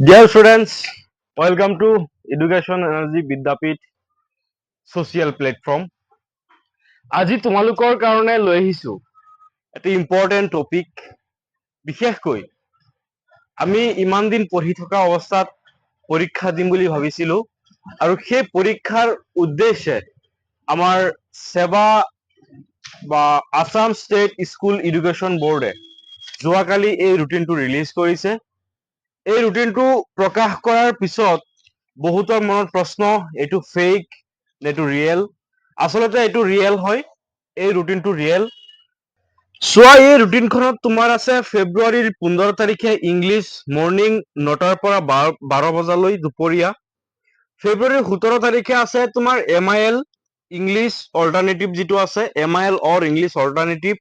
Dear students, welcome to Education Energy Vidyapeeth Social Platform. আজি তোমালোকৰ কাৰণে লৈ আহিছো এটা ইম্পৰ্টেন্ট টপিক। বিশেষকৈ আমি ইমান দিন পঢ়ি থকা অৱস্থাত পৰীক্ষা দিম বুলি ভাবিছিলো আৰু সেই পৰীক্ষাৰ উদ্দেশ্যে আমাৰ সেৱা বা আসাম ষ্টেট স্কুল এডুকেশ্যন বোৰ্ডে যোৱাকালি এই ৰুটিনটো ৰিলিজ কৰিছে। এই ৰুটিনটো প্ৰকাশ কৰাৰ পিছত বহুতৰ মনত প্ৰশ্ন, এইটো ফেক নে এইটো ৰিয়েল? আচলতে এইটো ৰিয়েল হয়, এই ৰুটিনটো ৰিয়েল। চোৱা, এই ৰুটিনখনত তোমাৰ আছে ফেব্ৰুৱাৰীৰ 15 তাৰিখে ইংলিছ মৰ্নিং 9টাৰ পৰা 12 বজালৈ দুপৰীয়া। ফেব্ৰুৱাৰীৰ 17 তাৰিখে আছে তোমাৰ MIL ইংলিছ অল্টাৰনেটিভ, যিটো আছে MIL অৰ ইংলিছ অল্টাৰনেটিভ।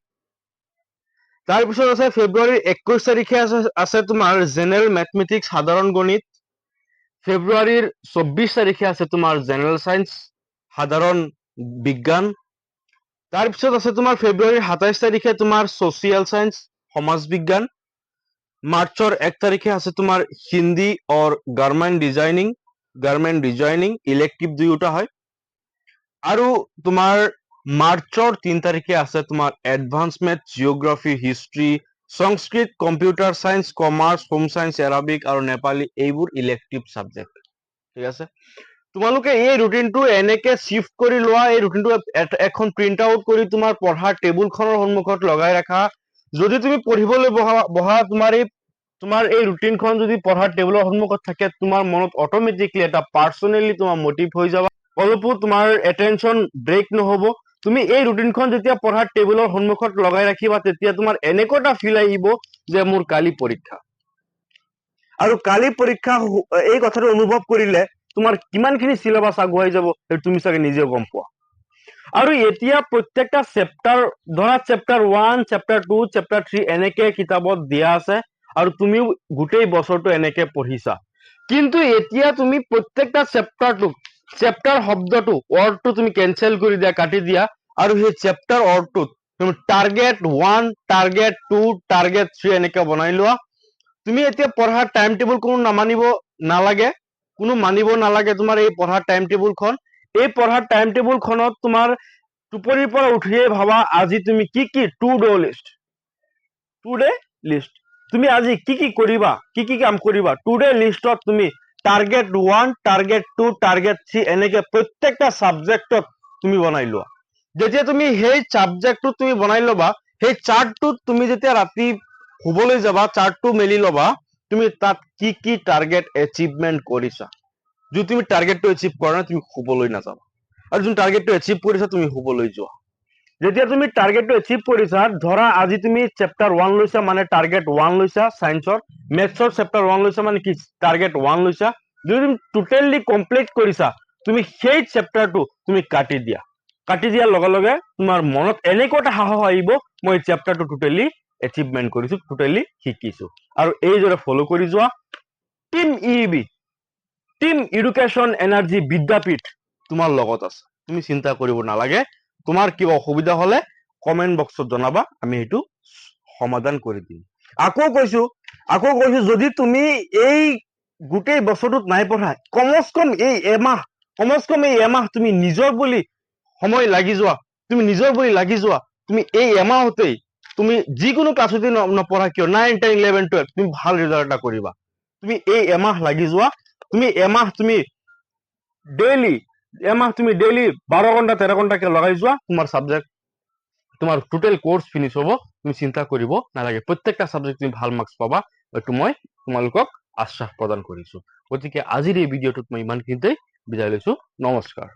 তাৰপিছত আছে ফেব্ৰুৱাৰীৰ 21 তাৰিখে আছে তোমাৰ জেনেৰেল মেথমেটিক্স সাধাৰণ গণিত। ফেব্ৰুৱাৰীৰ 24 তাৰিখে আছে তোমাৰ জেনেৰেল সায়েন্স সাধাৰণ বিজ্ঞান। তাৰপিছত আছে তোমাৰ ফেব্ৰুৱাৰীৰ 27 তাৰিখে তোমাৰ ছচিয়েল সায়েন্স সমাজ বিজ্ঞান। মাৰ্চৰ 1 তাৰিখে আছে তোমাৰ Hindi or garment designing elective দুয়োটা হয়। আৰু তোমাৰ মাৰ্চৰ 3 তাৰিখে আছে তোমাৰ advance math, geography, history, Sanskrit, computer science, commerce, home science, Arabic আৰু নেপালী, এইবোৰ ইলেক্টিভ সাবজেক্ট। ঠিক আছে, তোমালোকে এই ৰুটিনটো এনেকে শিফট কৰি লোৱা। এই ৰুটিনটো এখন প্ৰিন্ট আউট কৰি তোমাৰ পঢ়াৰ টেবুলখনৰ সন্মুখত লগাই ৰাখা। যদি তুমি পঢ়িবলৈ বহা তোমাৰ এই ৰুটিনখন যদি পঢ়াৰ টেবুলৰ সন্মুখত থাকে, তোমাৰ মনত অট'মেটিকলি এটা পাৰ্চনেলি তোমাৰ মটিভ হৈ যাব। অলপো তোমাৰ এটেনশ্যন ব্ৰেক নহব। তুমি এই ৰুটিনখন যেতিয়া পঢ়াৰ টেবুলৰ সন্মুখত লগাই ৰাখিবা, তেতিয়া তোমাৰ এনেকুৱা এটা ফিল আহিব যে মোৰ কালি পৰীক্ষা। আৰু কালি পৰীক্ষা এই কথাটো অনুভৱ কৰিলে তোমাৰ কিমানখিনি চিলেবাছ আগুৱাই যাব সেইটো তুমি চাগে নিজেও গম পোৱা। আৰু এতিয়া প্ৰত্যেকটা চেপ্টাৰ, ধৰা চেপ্টাৰ 1, চেপ্টাৰ 2, চেপ্টাৰ 3 এনেকে কিতাপত দিয়া আছে আৰু তুমিও গোটেই বছৰটো এনেকে পঢ়িছা। কিন্তু এতিয়া তুমি প্ৰত্যেকটা চেপ্টাৰ শব্দটো, ৱৰ্ডটো তুমি কেনচেল কৰি দিয়া, কাটি দিয়া, আৰু সেই চেপ্টাৰ ৱৰ্ডটোত তুমি টাৰ্গেট 1, টাৰ্গেট 2, টাৰ্গেট 3 এনেকে বনাই লোৱা। তুমি এতিয়া পঢ়াৰ টাইম টেবুল কোনো মানিব নালাগে তোমাৰ এই পঢ়াৰ টাইম টেবুলখন। এই পঢ়াৰ টাইম টেবুলখনত তোমাৰ টোপনিৰ পৰা উঠিয়ে ভাবা আজি তুমি কি টু ডে লিষ্ট তুমি আজি কি কৰিবা, কি কাম কৰিবা। টু ডে লিষ্টত তুমি টাৰ্গেট 1, টাৰ্গেট 2, টাৰ্গেট 3 এনেকে প্ৰত্যেকটা সাবজেক্টত তুমি বনাই লোৱা। যেতিয়া তুমি সেই সাবজেক্টটো তুমি বনাই ল'বা, সেই চাৰ্টটোত তুমি যেতিয়া ৰাতি শুবলৈ যাবা, চাৰ্টটো মেলি ল'বা, তুমি তাত কি টাৰ্গেট এচিভমেন্ট কৰিছা। যদি তুমি টাৰ্গেটটো এচিভ কৰা নাই, তুমি শুবলৈ নাযাবা। আৰু যোন টাৰ্গেটটো এচিভ কৰিছা, তুমি শুবলৈ যোৱা। যেতিয়া তুমি টাৰ্গেটটো এচিভ কৰিছা, ধৰা আজি তুমি চেপ্টাৰ 1 লৈছা মানে টাৰ্গেট 1 লৈছা সায়েন্সৰ, মেথছৰ চেপ্টাৰ 1 লৈছা মানে কি টাৰ্গেট 1 লৈছা। যদি তুমি টোটেলি কমপ্লিট কৰিছা, তুমি সেই চেপ্টাৰটো তুমি কাটি দিয়া। কাটি দিয়াৰ লগে লগে তোমাৰ মনত এনেকুৱা এটা সাহস আহিব, মই চেপ্টাৰটো টোটেলি এচিভমেন্ট কৰিছো, টোটেলি শিকিছো। আৰু এইদৰে ফলো কৰি যোৱা। টিম এডুকেশ্যন এনাৰ্জি বিদ্যাপীঠ তোমাৰ লগত আছে, তুমি চিন্তা কৰিব নালাগে। তোমাৰ কিবা অসুবিধা হলে কমেন্ট বক্সত জনাবা, আমি সেইটো সমাধান কৰি দিম। আকৌ কৈছো যদি তুমি এই গোটেই বছৰটোত নাই পঢ়া, কমচকম এই এমাহ তুমি নিজৰ বুলি সময় লাগি যোৱা, তুমি এই এমাহতেই তুমি যিকোনো ক্লাছতে নপঢ়া কিয়, 9, 10, 11, 12 তুমি ভাল ৰিজাল্ট এটা কৰিবা। তুমি এই এমাহ লাগি যোৱা। তুমি ডেইলি 12 ঘন্টা 13 ঘন্টাকে লগাই যোৱা, তোমাৰ টোটেল কোৰ্স ফিনিশ হ'ব। তুমি চিন্তা কৰিব নালাগে, প্ৰত্যেকটা সাবজেক্ট তুমি ভাল মাৰ্কস পাবা, এইটো মই তোমালোকক আশ্বাস প্ৰদান কৰিছো। গতিকে আজিৰ এই ভিডিঅ'টোত মই ইমানখিনিতে বিদায় লৈছো। নমস্কাৰ।